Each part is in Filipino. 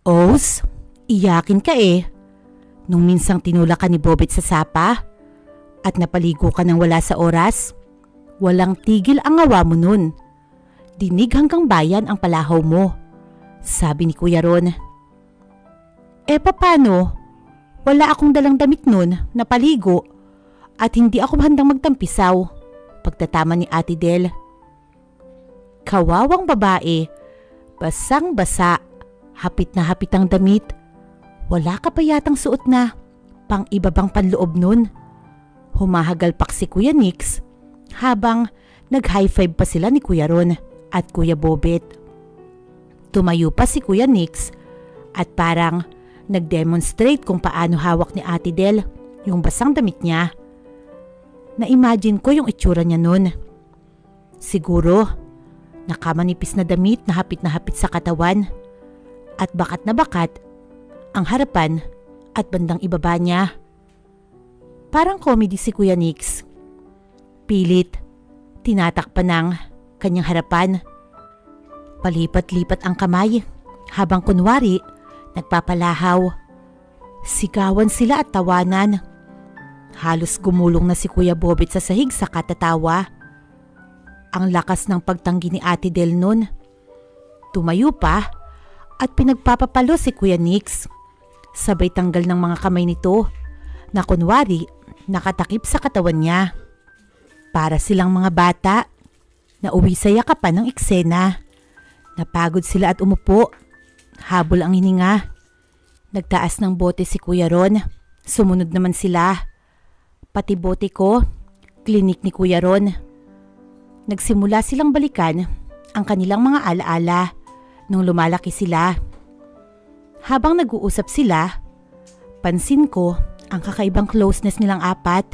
Os, iyakin ka eh. Nung minsang tinulak ka ni Bobet sa sapa at napaligo ka ng wala sa oras, walang tigil ang awa mo nun. Dinig hanggang bayan ang palahaw mo, sabi ni Kuya Ron. Paano? Wala akong dalang damit nun na paligo at hindi ako handang magtampisaw, pagtatama ni Ate Del. Kawawang babae, basang-basa, hapit na hapit ang damit. Wala ka pa yatang suot na pang ibabang panloob nun. Humahagalpak si Kuya Nix habang nag-high five pa sila ni Kuya Ron at Kuya Bobet. Tumayo pa si Kuya Nix at parang nag-demonstrate kung paano hawak ni Ate Del yung basang damit niya. Na-imagine ko yung itsura niya nun. Siguro, nakamanipis na damit na hapit sa katawan at bakat na bakat ang harapan at bandang ibaba niya. Parang comedy si Kuya Nix. Pilit, tinatakpan ng kanyang harapan. Palipat-lipat ang kamay habang kunwari nagpapalahaw. Sigawan sila at tawanan. Halos gumulong na si Kuya Bobet sa sahig sa katatawa. Ang lakas ng pagtanggi ni Ate Del nun. Tumayo pa at pinagpapapalo si Kuya Nix. Sabay tanggal ng mga kamay nito na kunwari nakatakip sa katawan niya. Para silang mga bata na uwi sa yakapan ng eksena. Napagod sila at umupo. Habol ang hininga. Nagtaas ng bote si Kuya Ron. Sumunod naman sila. Pati bote ko, klinik ni Kuya Ron. Nagsimula silang balikan ang kanilang mga alaala nung lumalaki sila. Habang nag-uusap sila, pansin ko ang kakaibang closeness nilang apat.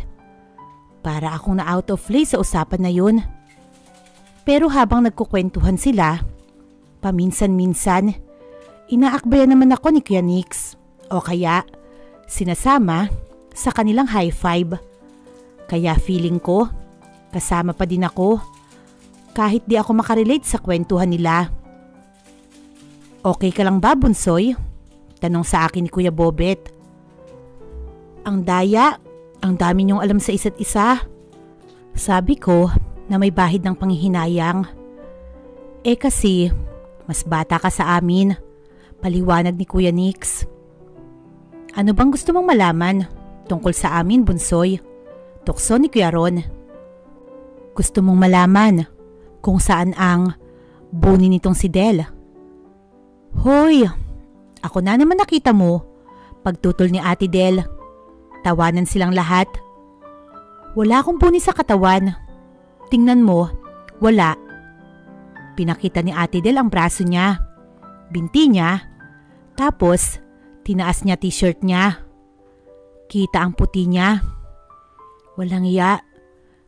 Para akong na-out of place sa usapan na yun. Pero habang nagkukwentuhan sila, paminsan-minsan, inaakbayan naman ako ni Kuya Nix o kaya sinasama sa kanilang high five. Kaya feeling ko, kasama pa din ako kahit di ako makarelate sa kwentuhan nila. Okay ka lang ba, Bunsoy? Tanong sa akin ni Kuya Bobet. Ang daya, ang dami niyong alam sa isa't isa. Sabi ko na may bahid ng panghihinayang. Kasi, mas bata ka sa amin, paliwanag ni Kuya Nix. Ano bang gusto mong malaman tungkol sa amin, Bunsoy? Tukso ni Kuya Ron. Gusto mong malaman kung saan ang buni nitong si Del? Hoy, ako na naman nakita mo, pagtutol ni Ate Del. Tawanan silang lahat. Wala akong buni sa katawan. Tingnan mo, wala. Pinakita ni Ate Del ang braso niya, binti niya, tapos tinaas niya t-shirt niya. Kita ang puti niya. Walang iya,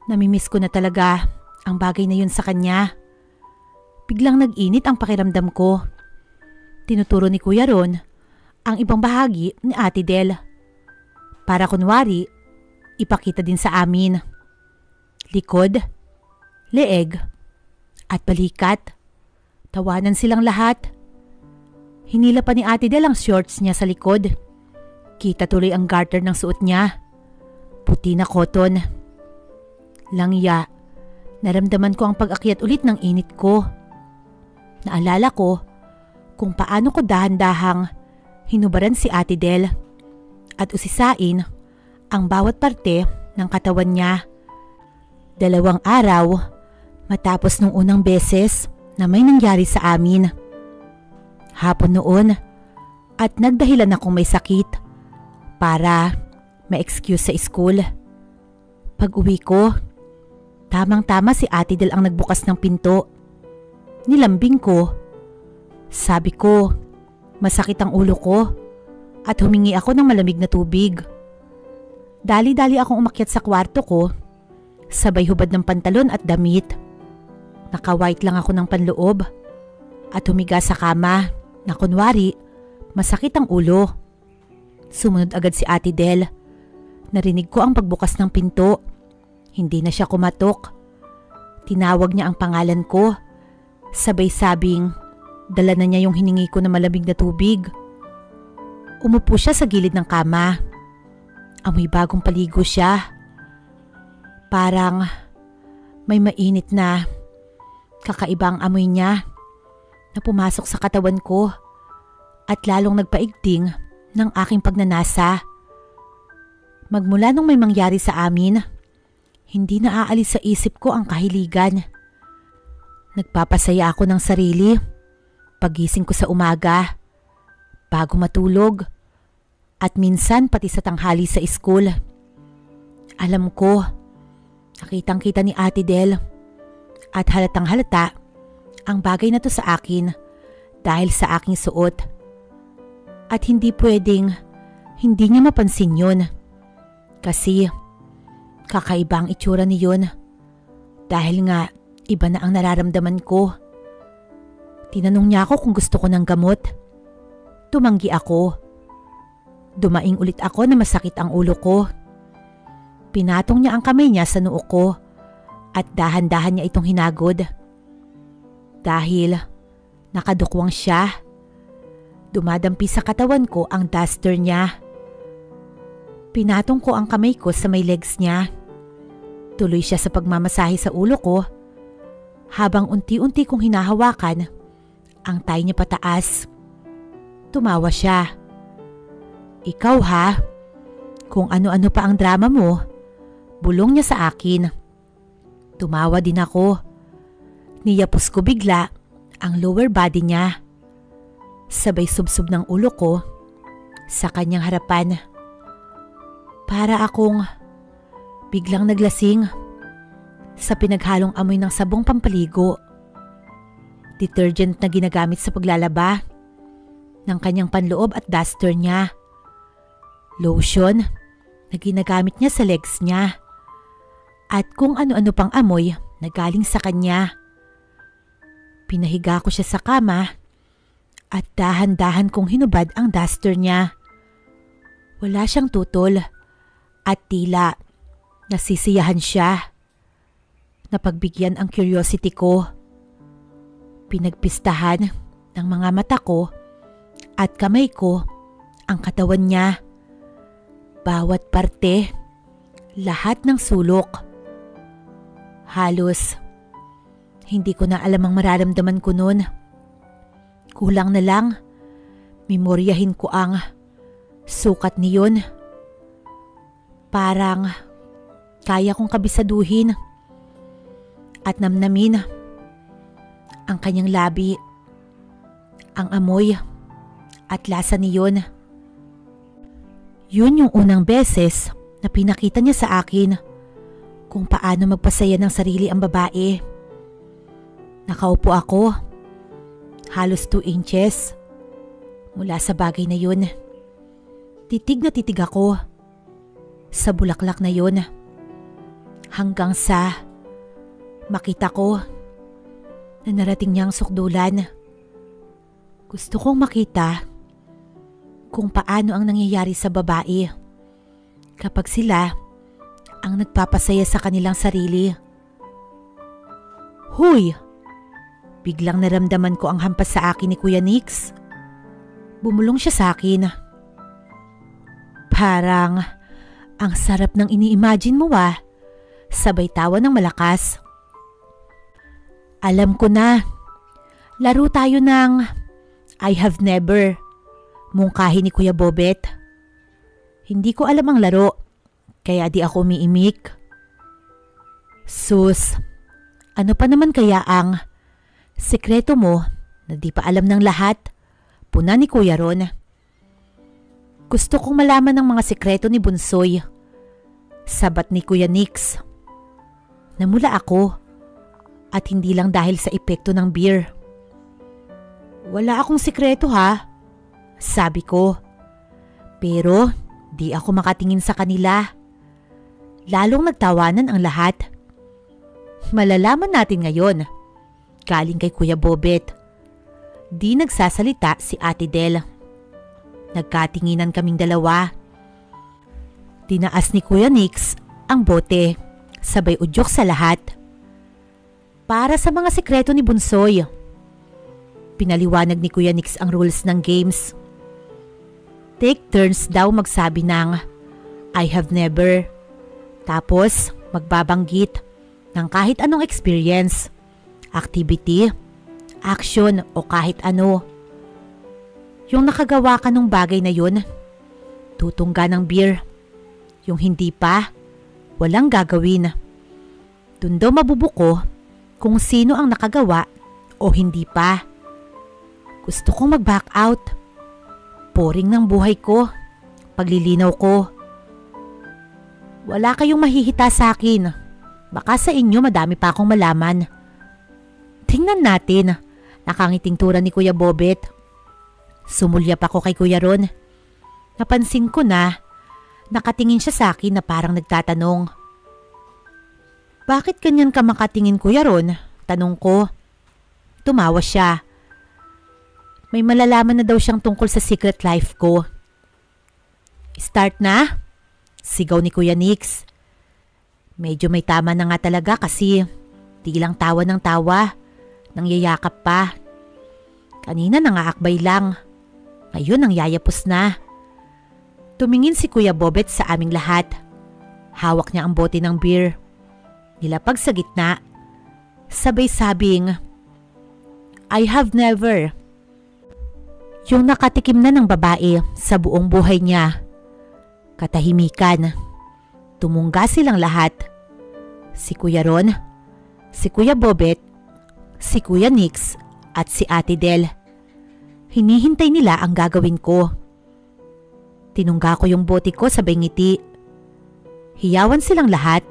namimiss ko na talaga ang bagay na yun sa kanya. Biglang nag-init ang pakiramdam ko. Tinuturo ni Kuya Ron ang ibang bahagi ni Ate Del. Para kunwari, ipakita din sa amin. Likod, leeg, at balikat. Tawanan silang lahat. Hinila pa ni Ate Del ang shorts niya sa likod. Kita tuloy ang garter ng suot niya. Puti na cotton. Langya, naramdaman ko ang pag-akyat ulit ng init ko. Naalala ko kung paano ko dahan-dahang hinubaran si Ate Del at usisain ang bawat parte ng katawan niya. 2 araw matapos nung unang beses na may nangyari sa amin. Hapon noon at nagdahilan akong may sakit para ma-excuse sa school. Pag uwi ko, tamang-tama si Ate Del ang nagbukas ng pinto. Nilambing ko. Sabi ko, masakit ang ulo ko at humingi ako ng malamig na tubig. Dali-dali akong umakyat sa kwarto ko, sabay hubad ng pantalon at damit. Naka-white lang ako ng panloob at humiga sa kama na kunwari masakit ang ulo. Sumunod agad si Ate Del. Narinig ko ang pagbukas ng pinto. Hindi na siya kumatok. Tinawag niya ang pangalan ko. Sabay sabing, dala na niya yung hiningi ko na malamig na tubig. Umupo siya sa gilid ng kama. Amoy bagong paligo siya. Parang may mainit na kakaibang amoy niya na pumasok sa katawan ko at lalong nagpaigting ng aking pagnanasa. Magmula nung may mangyari sa amin, hindi na aalis sa isip ko ang kahiligan. Nagpapasaya ako ng sarili pagising ko sa umaga, bago matulog, at minsan pati sa tanghali sa school. Alam ko, nakitang-kita ni Ate Del at halatang halata ang bagay na to sa akin dahil sa aking suot. At hindi pwedeng hindi niya mapansin yun kasi kakaiba ang itsura niyon dahil nga iba na ang nararamdaman ko. Tinanong niya ako kung gusto ko ng gamot. Tumanggi ako. Dumaing ulit ako na masakit ang ulo ko. Pinatong niya ang kamay niya sa noo ko at dahan-dahan niya itong hinagod. Dahil nakadukwang siya, dumadampi sa katawan ko ang duster niya. Pinatong ko ang kamay ko sa may legs niya. Tuloy siya sa pagmamasahe sa ulo ko habang unti-unti kong hinahawakan ang tayo niya pataas. Tumawa siya. Ikaw ha? Kung ano-ano pa ang drama mo, bulong niya sa akin. Tumawa din ako. Niyapos ko bigla ang lower body niya. Sabay subsob ng ulo ko sa kanyang harapan. Para akong biglang naglasing sa pinaghalong amoy ng sabong pampaligo, detergent na ginagamit sa paglalaba, ng kanyang panloob at duster niya, lotion na ginagamit niya sa legs niya, at kung ano-ano pang amoy na galing sa kanya. Pinahiga ko siya sa kama at dahan-dahan kong hinubad ang duster niya. Wala siyang tutol at tila nasisiyahan siya. Napagbigyan ang curiosity ko. Pinagpistahan ng mga mata ko at kamay ko ang katawan niya. Bawat parte, lahat ng sulok. Halos hindi ko na alam ang mararamdaman ko noon. Kulang na lang, memoryahin ko ang sukat niyon. Parang kaya kong kabisaduhin at namnamin ang kanyang labi, ang amoy at lasa niyon. Yun yung unang beses na pinakita niya sa akin kung paano magpasaya ng sarili ang babae. Nakaupo ako, halos 2 inches mula sa bagay na yun. Titig na titig ako sa bulaklak na yun hanggang sa makita ko na narating niyang sukdulan. Gusto kong makita kung paano ang nangyayari sa babae kapag sila ang nagpapasaya sa kanilang sarili. Huy! Biglang naramdaman ko ang hampas sa akin ni Kuya Nix. Bumulong siya sa akin. Parang ang sarap ng ini-imagine mo ah. Sabay tawa ng malakas. Alam ko na. Laro tayo ng I have never. Mungkahi ni Kuya Bobet. Hindi ko alam ang laro, kaya di ako umiimik. Sus, ano pa naman kaya ang sekreto mo na di pa alam ng lahat? Puna ni Kuya Ron. Gusto kong malaman ng mga sekreto ni Bunsoy. Sabat ni Kuya Nix. Namula ako at hindi lang dahil sa epekto ng beer. Wala akong sekreto ha, sabi ko. Pero di ako makatingin sa kanila. Lalong nagtawanan ang lahat. Malalaman natin ngayon. Galing kay Kuya Bobet. Di nagsasalita si Ate Del. Nagkatinginan kaming dalawa. Tinaas ni Kuya Nix ang bote. Sabay udyok sa lahat. Para sa mga sekreto ni Bunsoy. Pinaliwanag ni Kuya Nix ang rules ng games. Take turns daw magsabi ng I have never. Tapos magbabanggit ng kahit anong experience, activity, action o kahit ano. Yung nakagawa ka ng bagay na yun, tutungga ng beer. Yung hindi pa, walang gagawin. Dun daw mabubuko kung sino ang nakagawa o hindi pa. Gusto kong mag-back out. Boring ng buhay ko, paglilinaw ko. Wala kayong mahihita sa akin. Baka sa inyo madami pa akong malaman. Tingnan natin, nakangiting tura ni Kuya Bobet. Sumulyap ako kay Kuya Ron. Napansin ko na nakatingin siya sa akin na parang nagtatanong. Bakit ganyan ka makatingin, Kuya Ron? Tanong ko. Tumawa siya. May malalaman na daw siyang tungkol sa secret life ko. Start na? Sigaw ni Kuya Nix. Medyo may tama na nga talaga kasi di lang tawa ng tawa. Nangyayakap pa. Kanina nangaakbay lang. Ngayon ang yayapos na. Tumingin si Kuya Bobet sa aming lahat. Hawak niya ang bote ng beer. Nilapag sa gitna. Sabay sabing, I have never. Yung nakatikim na ng babae sa buong buhay niya. Katahimikan. Tumungga silang lahat. Si Kuya Ron, si Kuya Bobet, si Kuya Nix at si Ate Del. Hinihintay nila ang gagawin ko. Tinungga ko yung bote ko sabay ngiti. Hiyawan silang lahat.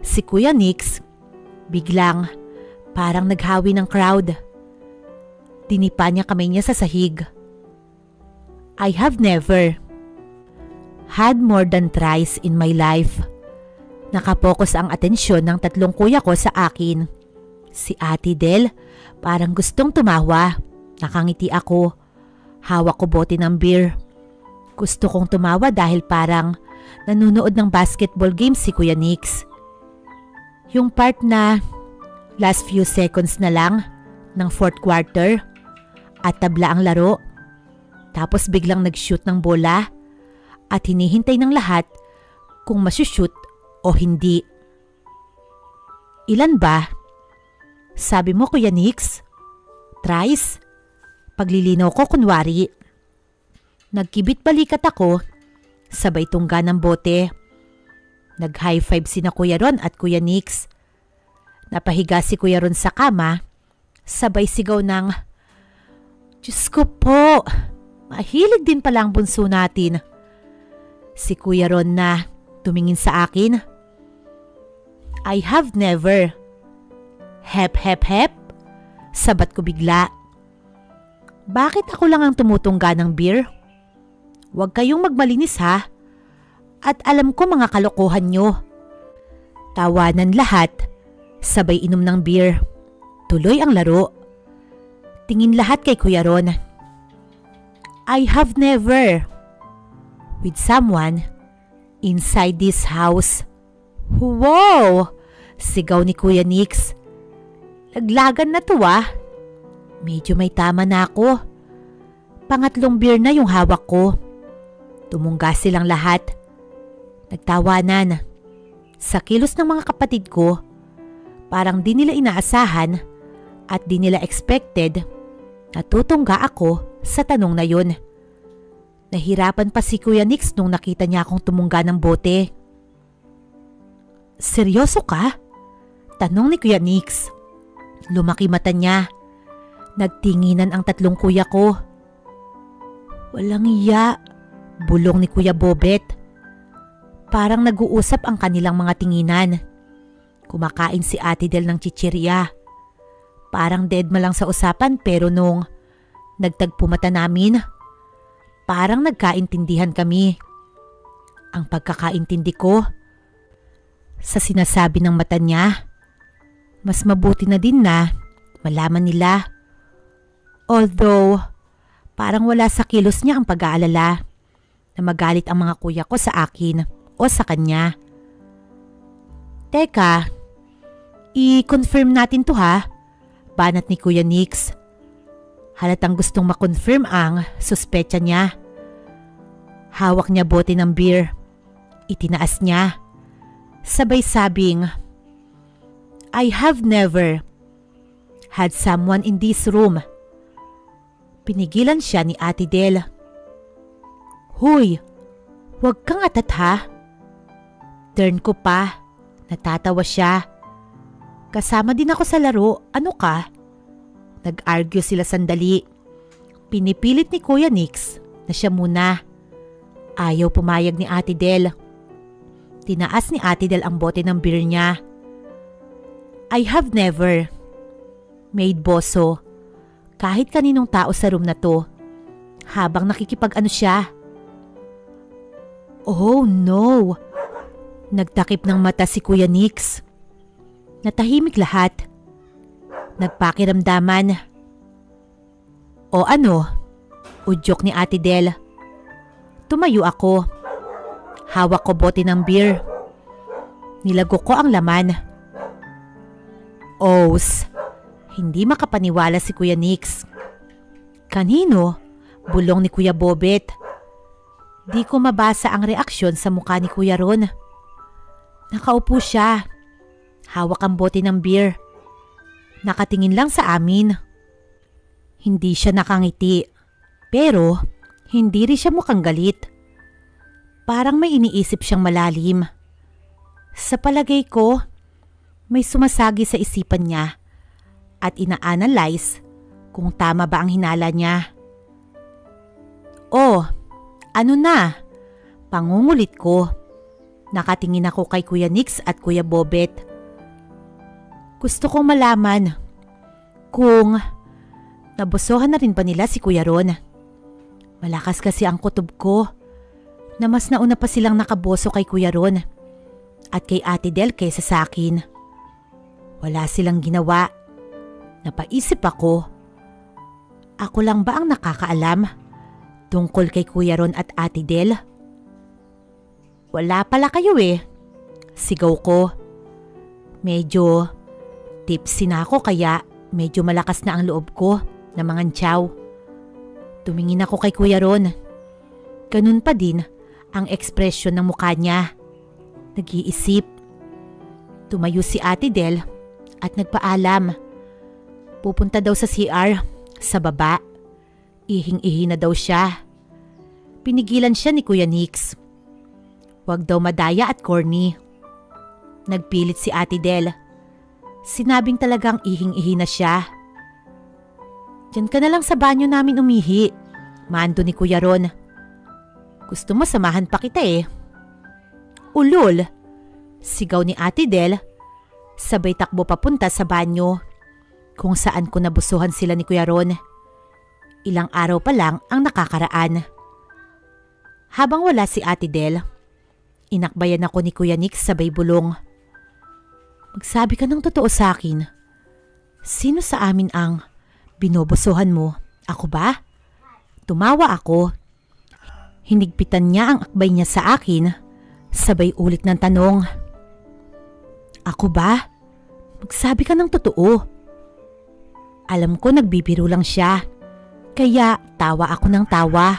Si Kuya Nix, biglang parang naghawi ng crowd. Dinipa niya kamay niya sa sahig. I have never had more than thrice in my life. Nakapokus ang atensyon ng tatlong kuya ko sa akin. Si Ate Del, parang gustong tumawa. Nakangiti ako. Hawak ko bote ng beer. Gusto kong tumawa dahil parang nanunood ng basketball game si Kuya Nix. Yung part na last few seconds na lang ng fourth quarter at tabla ang laro. Tapos biglang nag-shoot ng bola at hinihintay ng lahat kung masushoot o hindi. Ilan ba? Sabi mo, Kuya Nix? Thrice? Paglilinaw ko kunwari. Nagkibit balikat ako, sabay tungga ng bote. Nag-high five sina Kuya Ron at Kuya Nix. Napahiga si Kuya Ron sa kama, sabay sigaw ng, Diyos ko po, mahilig din pala ang bunso natin. Si Kuya Ron na tumingin sa akin. I have never. Hep, hep, hep. Sabat ko bigla. Bakit ako lang ang tumutungga ng beer? Huwag kayong magmalinis ha. At alam ko mga kalokohan nyo. Tawanan lahat. Sabay inom ng beer. Tuloy ang laro. Tingin lahat kay Kuya Ron. I have never. With someone inside this house. Wow! Sigaw ni Kuya Nix. Laglagan na to ah. Medyo may tama na ako. Pangatlong beer na yung hawak ko. Tumungga silang lahat. Nagtawanan. Sa kilos ng mga kapatid ko, parang di nila inaasahan at di nila expected na tutungga ako sa tanong na yun. Nahirapan pa si Kuya Nix nung nakita niya akong tumungga ng bote. Seryoso ka? Tanong ni Kuya Nix. Lumaki mata niya. Nagtinginan ang tatlong kuya ko. Walang iya, bulong ni Kuya Bobet. Parang nag-uusap ang kanilang mga tinginan. Kumakain si Ate Del ng chichirya. Parang deadma lang sa usapan pero nung nagtagpo mata namin, parang nagkaintindihan kami. Ang pagkakaintindi ko, sa sinasabi ng mata niya, mas mabuti na din na malaman nila. Although, parang wala sa kilos niya ang pag-aalala na magalit ang mga kuya ko sa akin o sa kanya. Teka, i-confirm natin to ha, banat ni Kuya Nix. Halatang gustong ma-confirm ang suspetsa niya. Hawak niya bote ng beer. Itinaas niya. Sabay sabing, I have never had someone in this room. Pinigilan siya ni Ate Del. Hoy, wag kang atat ha. Turn ko pa. Natatawa siya. Kasama din ako sa laro, ano ka? Nag-argue sila sandali. Pinipilit ni Kuya Nix na siya muna. Ayaw pumayag ni Ate Del. Tinaas ni Ate Del ang bote ng beer niya. I have never made boso kahit kaninong tao sa room na to habang nakikipag-ano siya. Oh no! Nagtakip ng mata si Kuya Nix. Natahimik lahat. Nagpakiramdaman. O ano? Udyok ni Ate Del. Tumayo ako. Hawak ko bote ng beer. Nilago ko ang laman. Os, hindi makapaniwala si Kuya Nix. Kanino? Bulong ni Kuya Bobet. Di ko mabasa ang reaksyon sa mukha ni Kuya Ron. Nakaupo siya. Hawak ang bote ng beer. Nakatingin lang sa amin. Hindi siya nakangiti. Pero hindi rin siya mukhang galit. Parang may iniisip siyang malalim. Sa palagay ko, may sumasagi sa isipan niya at ina-analyze kung tama ba ang hinala niya. Oh, ano na? Pangungulit ko. Nakatingin ako kay Kuya Nix at Kuya Bobet. Gusto kong malaman kung nabusuhan na rin ba nila si Kuya Ron. Malakas kasi ang kutob ko na mas nauna pa silang nakaboso kay Kuya Ron at kay Ate Del kaysa sa akin. Wala silang ginawa. Napaisip ako. Ako lang ba ang nakakaalam tungkol kay Kuya Ron at Ate Del? Wala pala kayo eh. Sigaw ko. Medyo tipsy na ako kaya medyo malakas na ang loob ko na mangantsaw. Tumingin ako kay Kuya Ron. Ganun pa din ang ekspresyon ng mukha niya. Nag-iisip. Tumayo si Ate Del at nagpaalam. Pupunta daw sa CR, sa baba. Ihing-ihi na daw siya. Pinigilan siya ni Kuya Nix. Huwag daw madaya at corny. Nagpilit si Ate Del. Sinabing talagang ihing-ihi na siya. Diyan ka na lang sa banyo namin umihi. Mando ni Kuya Ron. Gusto mo samahan pa kita eh. Ulol! Sigaw ni Ate Del. Sabay takbo papunta sa banyo. Kung saan ko nabusuhan sila ni Kuya Ron. Ilang araw pa lang ang nakakaraan. Habang wala si Ate Del, inakbayan ako ni Kuya Nix sabay bulong. Magsabi ka ng totoo sa akin. Sino sa amin ang binobosohan mo? Ako ba? Tumawa ako. Hinigpitan niya ang akbay niya sa akin. Sabay ulit ng tanong. Ako ba? Magsabi ka ng totoo. Alam ko nagbibiro lang siya. Kaya tawa ako ng tawa.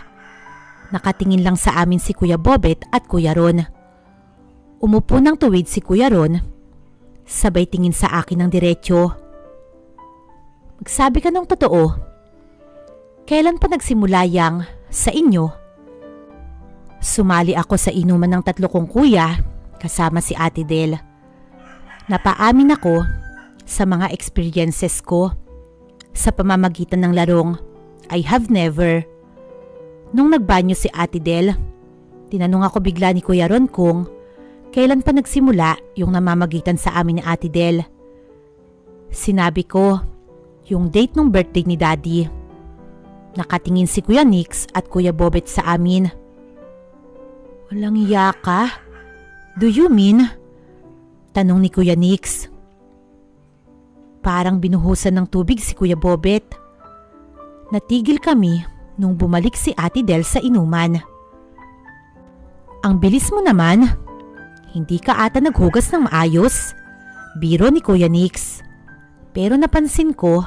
Nakatingin lang sa amin si Kuya Bobet at Kuya Ron. Umupo ng tuwid si Kuya Ron. Sabay tingin sa akin ng diretsyo. Magsabi ka ng totoo. Kailan pa nagsimula yang sa inyo? Sumali ako sa inuman ng 3 kong kuya kasama si Ate Del. Napaamin ako sa mga experiences ko sa pamamagitan ng larong I have never. Nung nagbanyo si Ate Del, tinanong ako bigla ni Kuya Ron kung kailan pa nagsimula yung namamagitan sa amin ni Ate Del. Sinabi ko, yung date ng birthday ni Daddy. Nakatingin si Kuya Nix at Kuya Bobet sa amin. Walang iya ka? Do you mean? Tanong ni Kuya Nix. Parang binuhusan ng tubig si Kuya Bobet. Natigil kami nung bumalik si Ate Del sa inuman. Ang bilis mo naman. Hindi ka ata naghugas ng maayos. Biro ni Kuya Nix. Pero napansin ko,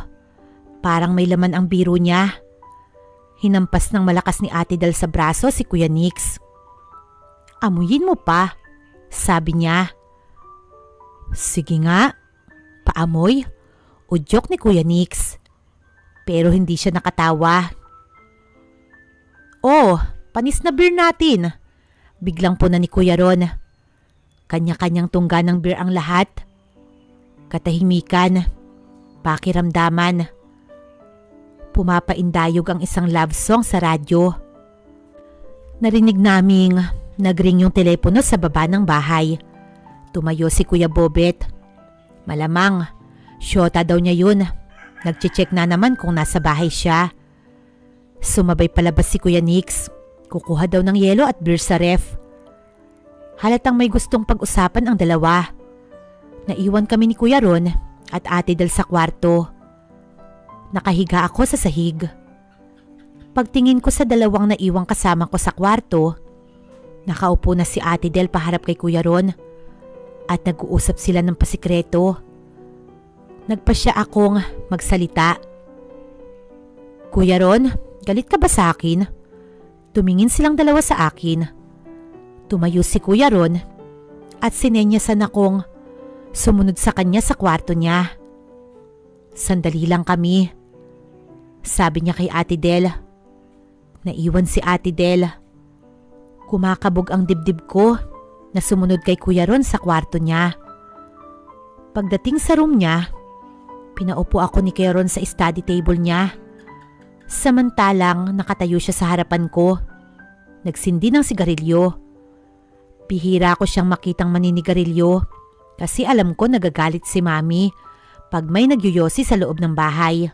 parang may laman ang biro niya. Hinampas ng malakas ni Ate Del sa braso si Kuya Nix. Amuyin mo pa, sabi niya. Sige nga, paamoy, udyok ni Kuya Nix. Pero hindi siya nakatawa. Oh, panis na beer natin. Biglang puna ni Kuya Ron. Kanya-kanyang tungga ng beer ang lahat. Katahimikan, pakiramdaman. Pumapaindayog ang isang love song sa radyo. Narinig naming nagring yung telepono sa baba ng bahay. Tumayo si Kuya Bobet. Malamang, syota daw niya yun. Nagche-check na naman kung nasa bahay siya. Sumabay palabas si Kuya Nix. Kukuha daw ng yelo at beer sa ref. Halatang may gustong pag-usapan ang dalawa. Naiwan kami ni Kuya Ron at Ate Del sa kwarto. Nakahiga ako sa sahig. Pagtingin ko sa dalawang naiwang kasama ko sa kwarto, nakaupo na si Ate Del paharap kay Kuya Ron at nag-uusap sila ng pasikreto. Nagpasya akong magsalita. Kuya Ron, galit ka ba sa akin? Tumingin silang dalawa sa akin. Tumayo si Kuya Ron at sinenyasan akong sumunod sa kanya sa kwarto niya. Sandali lang kami. Sabi niya kay Ate Del. Naiwan si Ate Del. Kumakabog ang dibdib ko na sumunod kay Kuya Ron sa kwarto niya. Pagdating sa room niya, pinaupo ako ni Kuya Ron sa study table niya. Samantalang nakatayo siya sa harapan ko. Nagsindi ng sigarilyo. Bihira ko siyang makitang maninigarilyo kasi alam ko nagagalit si Mami pag may nagyuyosi sa loob ng bahay.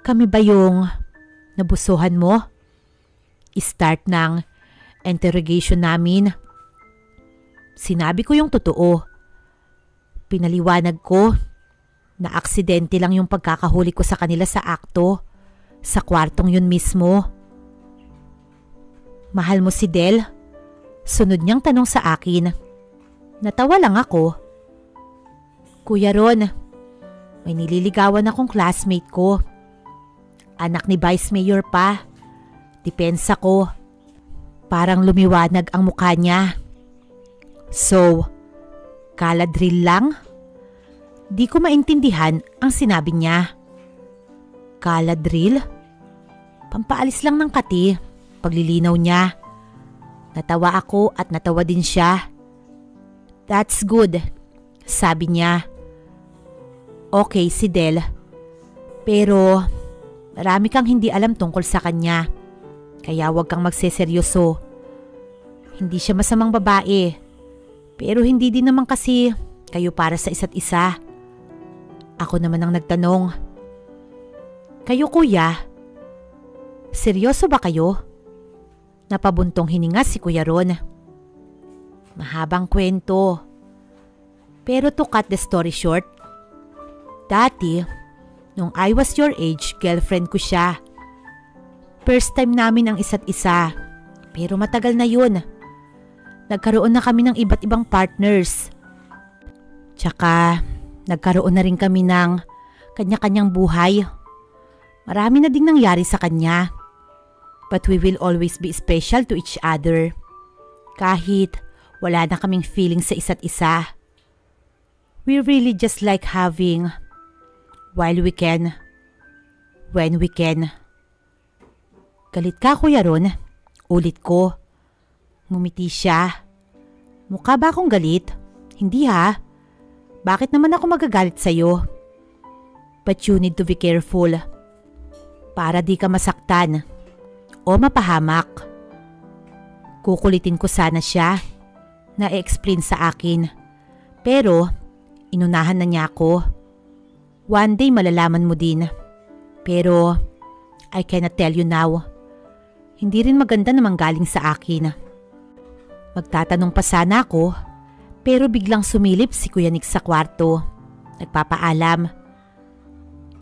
Kami ba yung nabusuhan mo? I-start ng interrogation namin. Sinabi ko yung totoo. Pinaliwanag ko na aksidente lang yung pagkakahuli ko sa kanila sa akto, sa kwartong yun mismo. Mahal mo si Del? Sunod niyang tanong sa akin. Natawa lang ako. Kuya Ron, may nililigawan akong classmate ko. Anak ni Vice Mayor pa. Depensa ko. Parang lumiwanag ang mukha niya. So, kaladrill lang? Di ko maintindihan ang sinabi niya. Kaladrill? Pampaalis lang ng kati. Paglilinaw niya. Natawa ako at natawa din siya. That's good, sabi niya. Okay si Del. Pero marami kang hindi alam tungkol sa kanya. Kaya huwag kang magseseryoso. Hindi siya masamang babae. Pero hindi din naman kasi kayo para sa isa't isa. Ako naman ang nagtanong. Kayo kuya, seryoso ba kayo? Napabuntong hininga si Kuya Ron. Mahabang kwento. Pero to cut the story short, dati, nung I was your age, girlfriend ko siya. First time namin ang isa't isa, pero matagal na yun. Nagkaroon na kami ng iba't ibang partners. Tsaka, nagkaroon na rin kami ng kanya-kanyang buhay. Marami na ding nangyari sa kanya. But we will always be special to each other. Kahit wala na kaming feeling sa isa't isa. We really just like having while we can, when we can. Galit ka, Kuya Ron? Ulit ko. Ngumiti siya. Mukha ba akong galit? Hindi ha. Bakit naman ako magagalit sa'yo? But you need to be careful. Para di ka masaktan o mapahamak. Kukulitin ko sana siya na i-explain sa akin. Pero inunahan na niya ako. One day malalaman mo din. Pero I cannot tell you now. Hindi rin maganda na manggaling sa akin. Magtatanong pa sana ako, pero biglang sumilip si Kuya Nick sa kwarto. Nagpapaalam.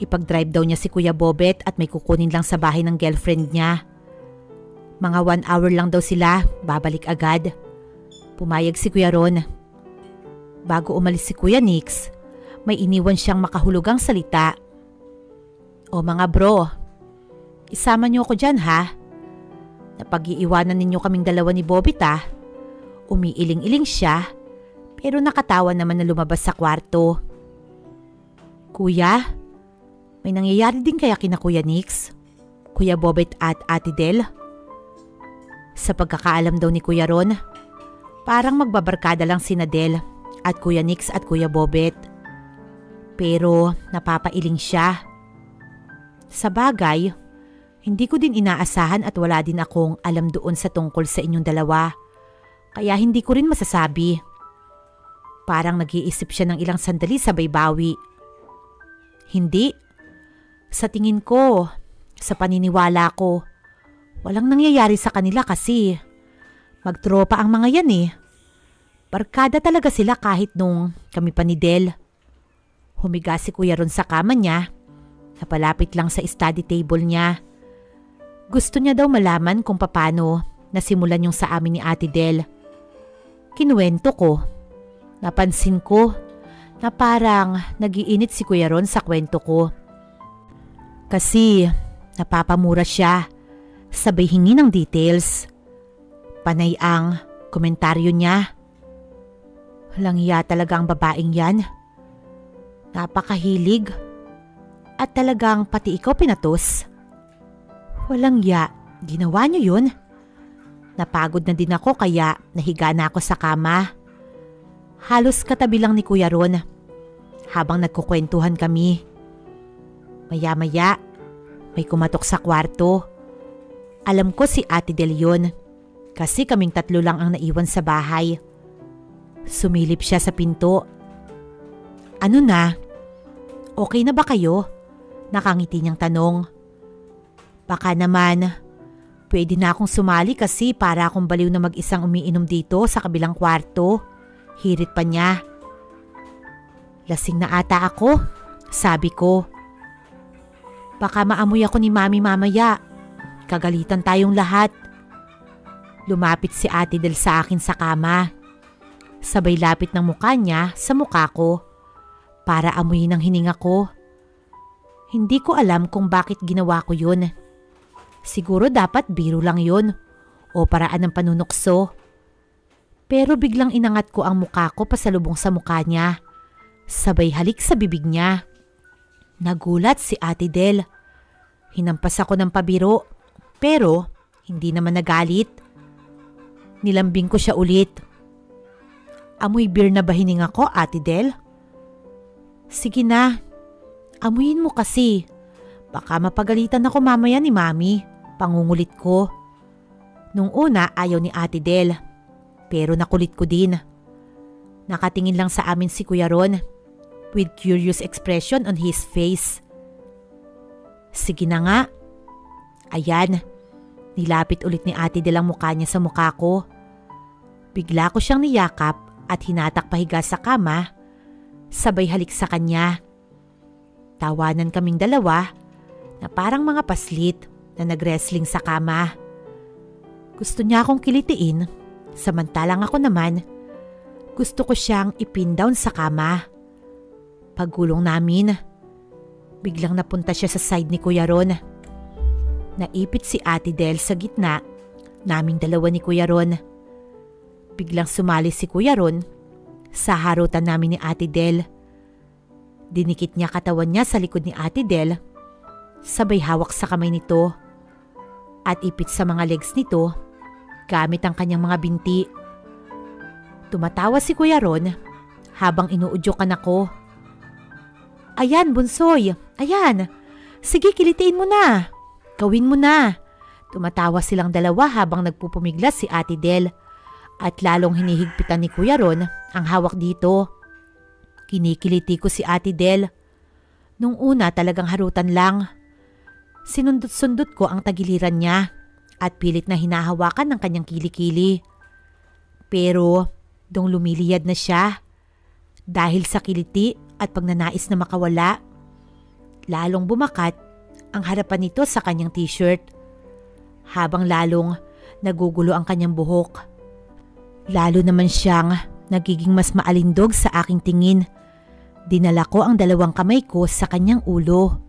Ipag-drive daw niya si Kuya Bobet at may kukunin lang sa bahay ng girlfriend niya. Mga 1 hour lang daw sila, babalik agad. Pumayag si Kuya Ron. Bago umalis si Kuya Nix, may iniwan siyang makahulugang salita. O mga bro, Isama niyo ako dyan ha. Napag-iiwanan ninyo kaming dalawa ni Bobit ah. Umiiling-iling siya pero nakatawa naman na lumabas sa kwarto. Kuya, may nangyayari din kaya kina Kuya Nix, Kuya Bobit at Ate Del? Sa pagkakaalam daw ni Kuya Ron, parang magbabarkada lang sina Del at Kuya Nix at Kuya Bobit. Pero napapailing siya. Sa bagay, hindi ko din inaasahan at wala din akong alam doon sa tungkol sa inyong dalawa. Kaya hindi ko rin masasabi. Parang nag-iisip siya ng ilang sandali sabay bawi. Hindi. Sa tingin ko, sa paniniwala ko, walang nangyayari sa kanila kasi magtropa ang mga yan eh. Barkada talaga sila kahit nung kami pa ni Del. Humiga si Kuya Ron sa kama niya. Napalapit lang sa study table niya. Gusto niya daw malaman kung paano nasimulan yung sa amin ni Ate Del. Kinuwento ko. Napansin ko na parang nagiinit si Kuya Ron sa kwento ko. Kasi napapamura siya. Sabay hingi ng details. Panay ang komentaryo niya. Langya talaga ang babaeng yan. Napakahilig. At talagang pati ikaw pinatos. Walang ya, ginawa niyo yun. Napagod na din ako kaya nahiga na ako sa kama. Halos katabi lang ni Kuya Ron habang nagkukwentuhan kami. Maya-maya, may kumatok sa kwarto. Alam ko si Ate Del yun kasi kaming tatlo lang ang naiwan sa bahay. Sumilip siya sa pinto. Ano na? Okay na ba kayo? Nakangiti niyang tanong. Baka naman, pwede na akong sumali kasi para akong baliw na mag-isang umiinom dito sa kabilang kwarto. Hirit pa niya. Lasing na ata ako, sabi ko. Baka maamoy ako ni Mami mamaya. Kagalitan tayong lahat. Lumapit si Ate Del sa akin sa kama. Sabay lapit ng mukha niya sa mukha ko para amuyin ang hininga ko. Hindi ko alam kung bakit ginawa ko yun. Siguro dapat biro lang yun o paraan ng panunukso. Pero biglang inangat ko ang mukha ko pasalubong sa mukha niya. Sabay halik sa bibig niya. Nagulat si Ate Del. Hinampas ako ng pabiro pero hindi naman nagalit. Nilambing ko siya ulit. Amoy beer na ba hininga ko, Ate Del? Sige na. Amuyin mo kasi. Baka mapagalitan ako mamaya ni Mami. Pangungulit ko. Nung una ayaw ni Ate Del. Pero nakulit ko din. Nakatingin lang sa amin si Kuya Ron with curious expression on his face. Sige na nga. Ayan. Nilapit ulit ni Ate Del ang mukha niya sa mukha ko. Bigla ko siyang niyakap at hinatak pahiga sa kama. Sabay halik sa kanya. Tawanan kaming dalawa na parang mga paslit na nag-wrestling sa kama. Gusto niya akong kilitiin, samantalang ako naman, gusto ko siyang ipin down sa kama. Paggulong namin, biglang napunta siya sa side ni Kuya Ron. Naipit si Ate Del sa gitna, naming dalawa ni Kuya Ron. Biglang sumali si Kuya Ron sa harutan namin ni Ate Del. Dinikit niya katawan niya sa likod ni Ate Del, sabay hawak sa kamay nito at ipit sa mga legs nito gamit ang kanyang mga binti. Tumatawa si Kuya Ron habang inuudyokan ako. Ayan, Bunsoy, ayan. Sige, kilitiin mo na. Gawin mo na. Tumatawa silang dalawa habang nagpupumiglas si Ate Del at lalong hinihigpitan ni Kuya Ron ang hawak dito. Kinikiliti ko si Ate Del. Nung una talagang harutan lang. Sinundot-sundot ko ang tagiliran niya at pilit na hinahawakan ng kanyang kilikili. Pero dong lumiliyad na siya dahil sa kiliti at pagnanais na makawala. Lalong bumakat ang harapan nito sa kanyang t-shirt habang lalong nagugulo ang kanyang buhok. Lalo naman siyang nagiging mas maalindog sa aking tingin. Dinala ko ang dalawang kamay ko sa kanyang ulo.